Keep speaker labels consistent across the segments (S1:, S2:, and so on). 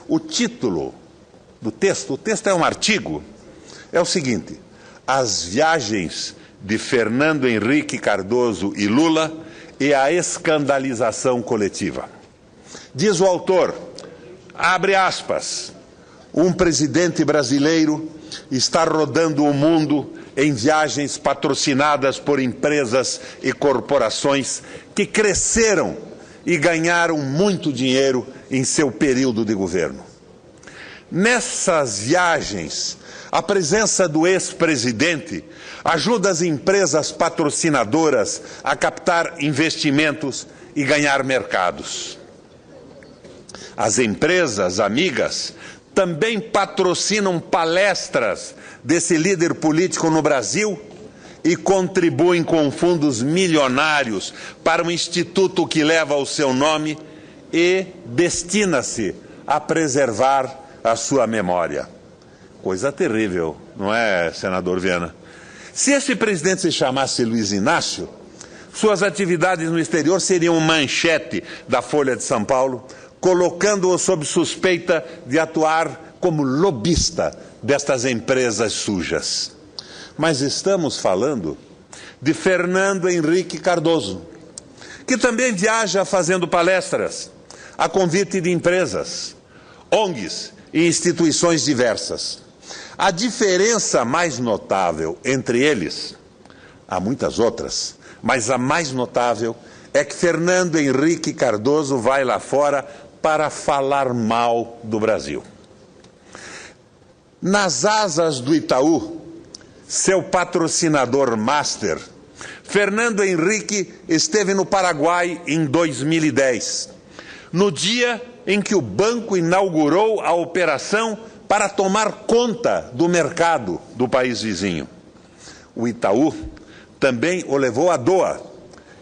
S1: O título do texto, o texto é um artigo, é o seguinte: As viagens de Fernando Henrique Cardoso e Lula e a escandalização coletiva. Diz o autor, abre aspas, um presidente brasileiro está rodando o mundo em viagens patrocinadas por empresas e corporações que cresceram e ganharam muito dinheiro em seu período de governo. Nessas viagens, a presença do ex-presidente ajuda as empresas patrocinadoras a captar investimentos e ganhar mercados. As empresas amigas também patrocinam palestras desse líder político no Brasil e contribuem com fundos milionários para um instituto que leva o seu nome e destina-se a preservar a sua memória. Coisa terrível, não é, senador Viana? Se esse presidente se chamasse Luiz Inácio, suas atividades no exterior seriam manchete da Folha de São Paulo, colocando-o sob suspeita de atuar como lobista destas empresas sujas. Mas estamos falando de Fernando Henrique Cardoso, que também viaja fazendo palestras a convite de empresas, ONGs e instituições diversas. A diferença mais notável entre eles, há muitas outras, mas a mais notável é que Fernando Henrique Cardoso vai lá fora para falar mal do Brasil. Nas asas do Itaú, seu patrocinador master, Fernando Henrique esteve no Paraguai em 2010, no dia em que o banco inaugurou a operação para tomar conta do mercado do país vizinho. O Itaú também o levou a Doha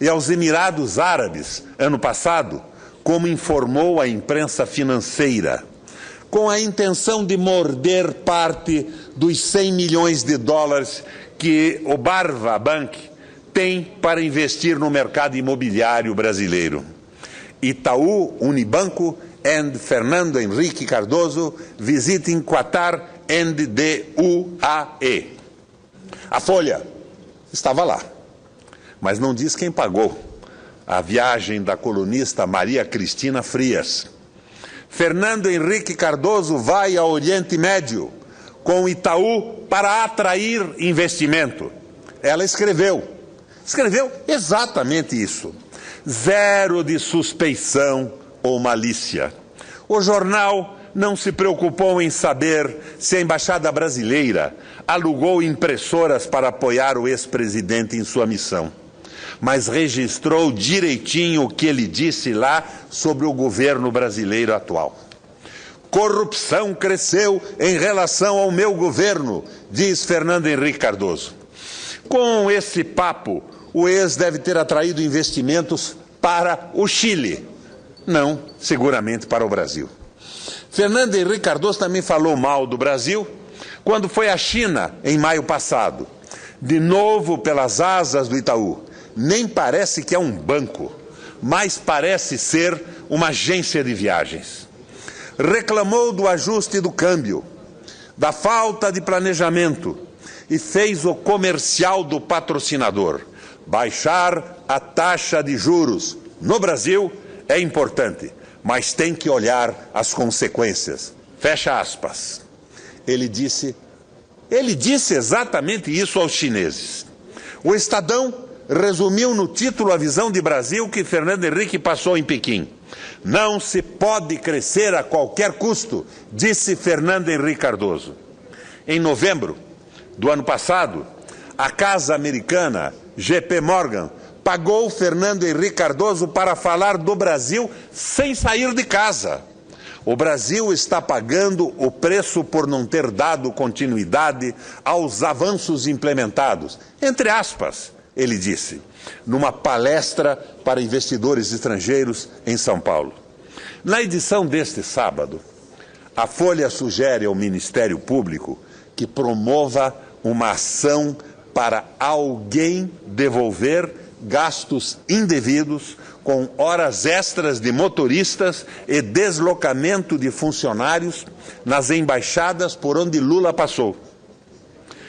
S1: e aos Emirados Árabes ano passado, como informou a imprensa financeira, com a intenção de morder parte dos 100 milhões de dólares que o Barva Bank tem para investir no mercado imobiliário brasileiro. Itaú, Unibanco and Fernando Henrique Cardoso visiting Qatar and the UAE. A Folha estava lá, mas não diz quem pagou a viagem da colunista Maria Cristina Frias. Fernando Henrique Cardoso vai ao Oriente Médio com o Itaú para atrair investimento. Ela escreveu exatamente isso. Zero de suspeição ou malícia. O jornal não se preocupou em saber se a Embaixada Brasileira alugou impressoras para apoiar o ex-presidente em sua missão, mas registrou direitinho o que ele disse lá sobre o governo brasileiro atual. Corrupção cresceu em relação ao meu governo, diz Fernando Henrique Cardoso. Com esse papo, o ex deve ter atraído investimentos para o Chile, não, seguramente para o Brasil. Fernando Henrique Cardoso também falou mal do Brasil quando foi à China em maio passado, de novo pelas asas do Itaú. Nem parece que é um banco, mas parece ser uma agência de viagens. Reclamou do ajuste do câmbio, da falta de planejamento e fez o comercial do patrocinador. Baixar a taxa de juros no Brasil é importante, mas tem que olhar as consequências. Fecha aspas. Ele disse exatamente isso aos chineses. O Estadão resumiu no título a visão de Brasil que Fernando Henrique passou em Pequim. Não se pode crescer a qualquer custo, disse Fernando Henrique Cardoso. Em novembro do ano passado, a casa americana JP Morgan pagou Fernando Henrique Cardoso para falar do Brasil sem sair de casa. O Brasil está pagando o preço por não ter dado continuidade aos avanços implementados, entre aspas, ele disse, numa palestra para investidores estrangeiros em São Paulo. Na edição deste sábado, a Folha sugere ao Ministério Público que promova uma ação para alguém devolver gastos indevidos com horas extras de motoristas e deslocamento de funcionários nas embaixadas por onde Lula passou.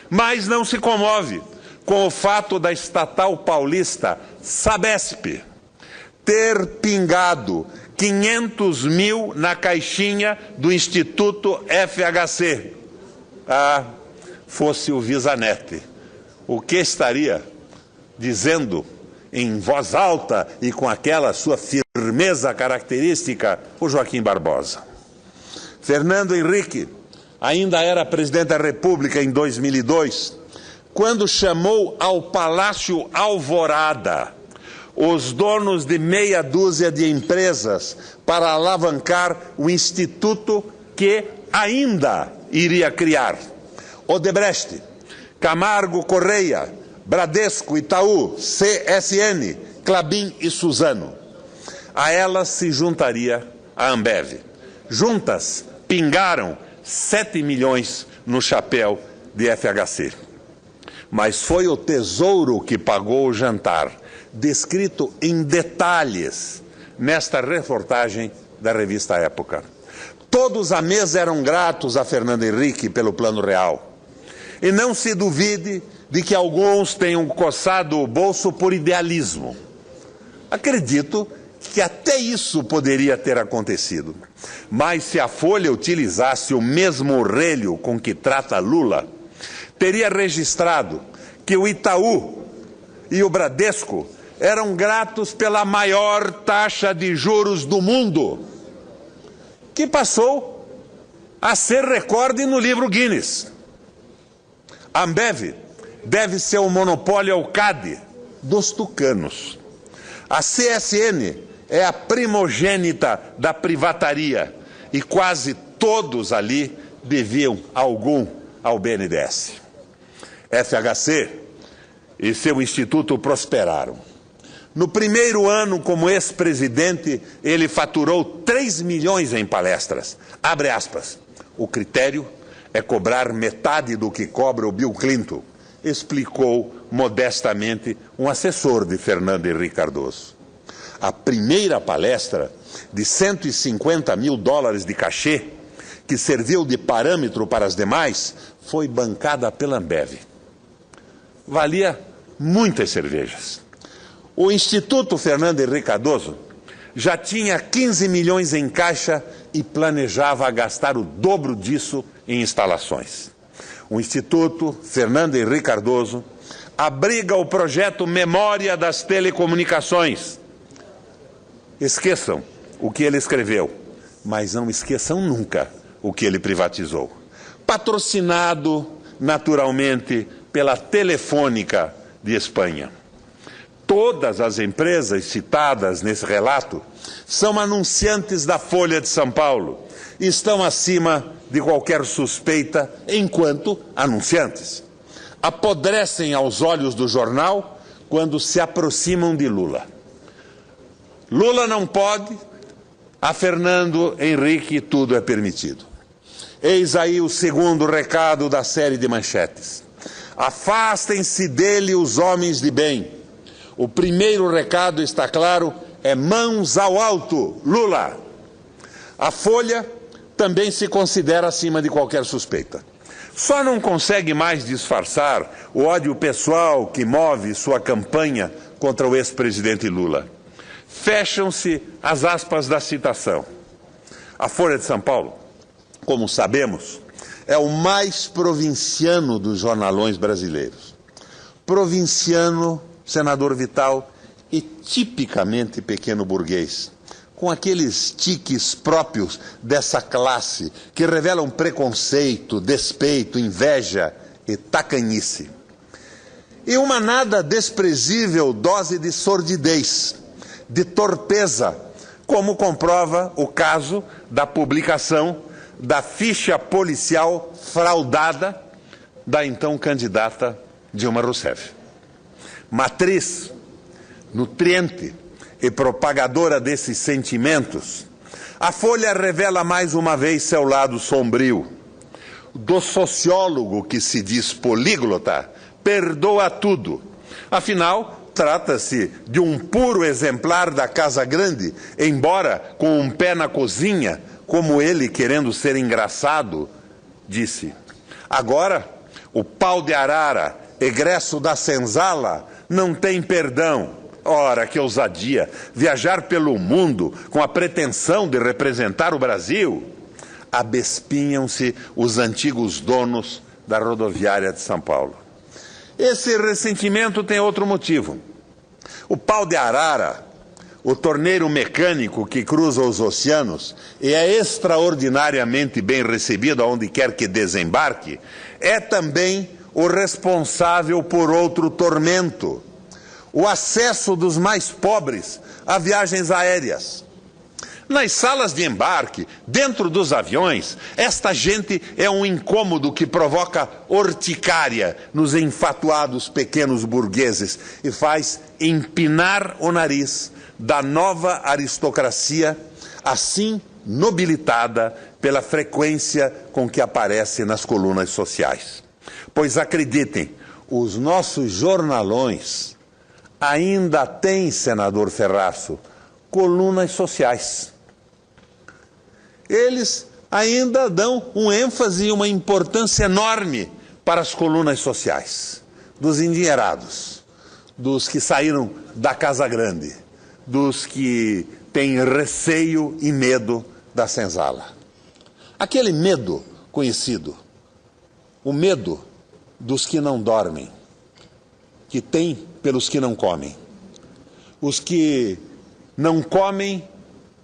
S1: Mas não se comove com o fato da estatal paulista Sabesp ter pingado 500 mil na caixinha do Instituto FHC. Ah, fosse o Visanete, o que estaria dizendo em voz alta e com aquela sua firmeza característica o Joaquim Barbosa? Fernando Henrique ainda era presidente da República em 2002, quando chamou ao Palácio Alvorada os donos de meia dúzia de empresas para alavancar o instituto que ainda iria criar. Odebrecht, Camargo Correia, Bradesco, Itaú, CSN, Klabin e Suzano. A elas se juntaria a Ambev. Juntas, pingaram 7 milhões no chapéu de FHC. Mas foi o Tesouro que pagou o jantar, descrito em detalhes nesta reportagem da revista Época. Todos à mesa eram gratos a Fernando Henrique pelo Plano Real. E não se duvide de que alguns tenham coçado o bolso por idealismo. Acredito que até isso poderia ter acontecido. Mas se a Folha utilizasse o mesmo orelho com que trata Lula, teria registrado que o Itaú e o Bradesco eram gratos pela maior taxa de juros do mundo, que passou a ser recorde no livro Guinness. A Ambev deve ser o monopólio ao CAD dos tucanos. A CSN é a primogênita da privataria e quase todos ali deviam algum ao BNDES. FHC e seu instituto prosperaram. No primeiro ano como ex-presidente, ele faturou 3 milhões em palestras. Abre aspas. O critério é cobrar metade do que cobra o Bill Clinton, explicou modestamente um assessor de Fernando Henrique Cardoso. A primeira palestra, de $150 mil de cachê, que serviu de parâmetro para as demais, foi bancada pela Ambev. Valia muitas cervejas. O Instituto Fernando Henrique Cardoso já tinha 15 milhões em caixa e planejava gastar o dobro disso em instalações. O Instituto Fernando Henrique Cardoso abriga o projeto Memória das Telecomunicações. Esqueçam o que ele escreveu, mas não esqueçam nunca o que ele privatizou. Patrocinado, naturalmente, pela Telefônica de Espanha. Todas as empresas citadas nesse relato são anunciantes da Folha de São Paulo e estão acima de qualquer suspeita enquanto anunciantes. Apodrecem aos olhos do jornal quando se aproximam de Lula. Lula não pode, a Fernando Henrique tudo é permitido. Eis aí o segundo recado da série de manchetes. Afastem-se dele os homens de bem. O primeiro recado, está claro, é mãos ao alto, Lula. A Folha também se considera acima de qualquer suspeita. Só não consegue mais disfarçar o ódio pessoal que move sua campanha contra o ex-presidente Lula. Fecham-se as aspas da citação. A Folha de São Paulo, como sabemos, é o mais provinciano dos jornalões brasileiros. Provinciano, senador Vital, e tipicamente pequeno burguês, com aqueles tiques próprios dessa classe que revelam preconceito, despeito, inveja e tacanhice. E uma nada desprezível dose de sordidez, de torpeza, como comprova o caso da publicação da ficha policial fraudada da então candidata Dilma Rousseff. Matriz, nutriente e propagadora desses sentimentos, a Folha revela mais uma vez seu lado sombrio. Do sociólogo que se diz políglota, perdoa tudo. Afinal, Trata-se de um puro exemplar da Casa Grande, embora com um pé na cozinha, como ele, querendo ser engraçado, disse. Agora, o pau de arara, egresso da senzala, não tem perdão. Ora, que ousadia! Viajar pelo mundo com a pretensão de representar o Brasil. Abespinham-se os antigos donos da rodoviária de São Paulo. Esse ressentimento tem outro motivo. O pau de arara, o torneiro mecânico que cruza os oceanos e é extraordinariamente bem recebido aonde quer que desembarque, é também o responsável por outro tormento: o acesso dos mais pobres a viagens aéreas. Nas salas de embarque, dentro dos aviões, esta gente é um incômodo que provoca urticária nos enfatuados pequenos burgueses e faz empinar o nariz da nova aristocracia, assim nobilitada pela frequência com que aparece nas colunas sociais. Pois acreditem, os nossos jornalões ainda têm, senador Ferraço, colunas sociais. Eles ainda dão um ênfase e uma importância enorme para as colunas sociais, dos endinheirados, dos que saíram da Casa Grande, dos que têm receio e medo da senzala. Aquele medo conhecido, o medo dos que não dormem, que tem pelos que não comem. Os que não comem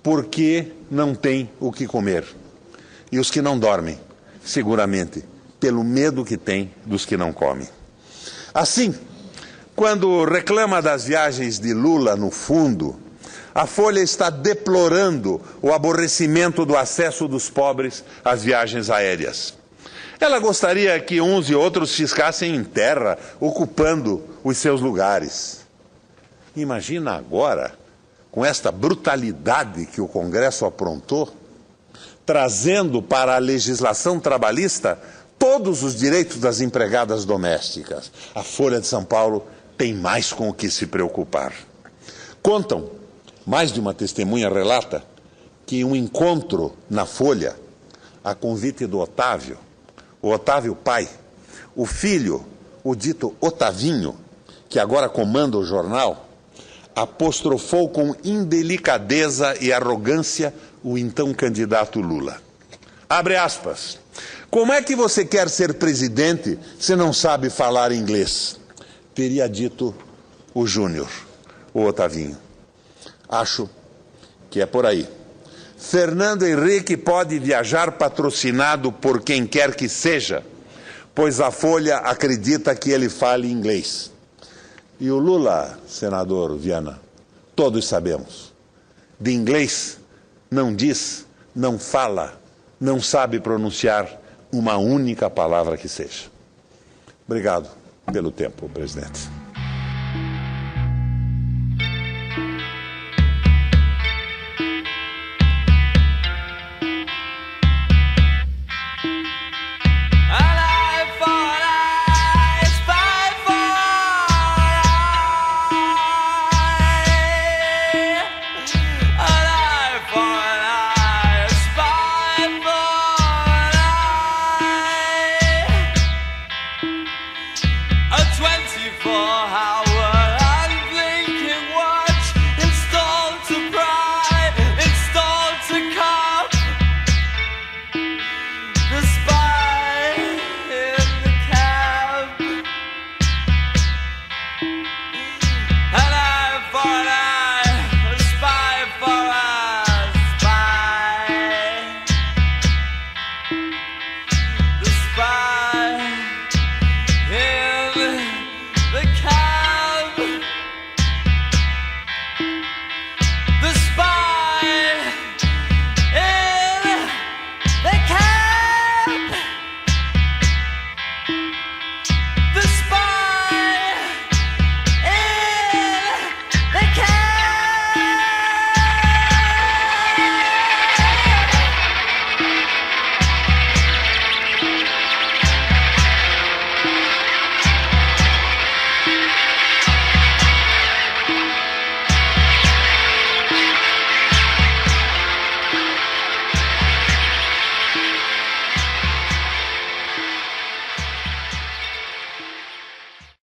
S1: porque não têm o que comer. E os que não dormem, seguramente, pelo medo que têm dos que não comem. Assim, quando reclama das viagens de Lula no fundo, a Folha está deplorando o aborrecimento do acesso dos pobres às viagens aéreas. Ela gostaria que uns e outros ficassem em terra, ocupando os seus lugares. Imagina agora, com esta brutalidade que o Congresso aprontou, trazendo para a legislação trabalhista todos os direitos das empregadas domésticas. A Folha de São Paulo tem mais com o que se preocupar. Contam, mais de uma testemunha relata, que um encontro na Folha, a convite do Otávio, o Otávio pai, o filho, o dito Otavinho, que agora comanda o jornal, apostrofou com indelicadeza e arrogância o então candidato Lula. Abre aspas. Como é que você quer ser presidente se não sabe falar inglês? Teria dito o Júnior, o Otavinho. Acho que é por aí. Fernando Henrique pode viajar patrocinado por quem quer que seja, pois a Folha acredita que ele fale inglês. E o Lula, senador Viana, todos sabemos, de inglês não diz, não fala, não sabe pronunciar uma única palavra que seja. Obrigado pelo tempo, presidente.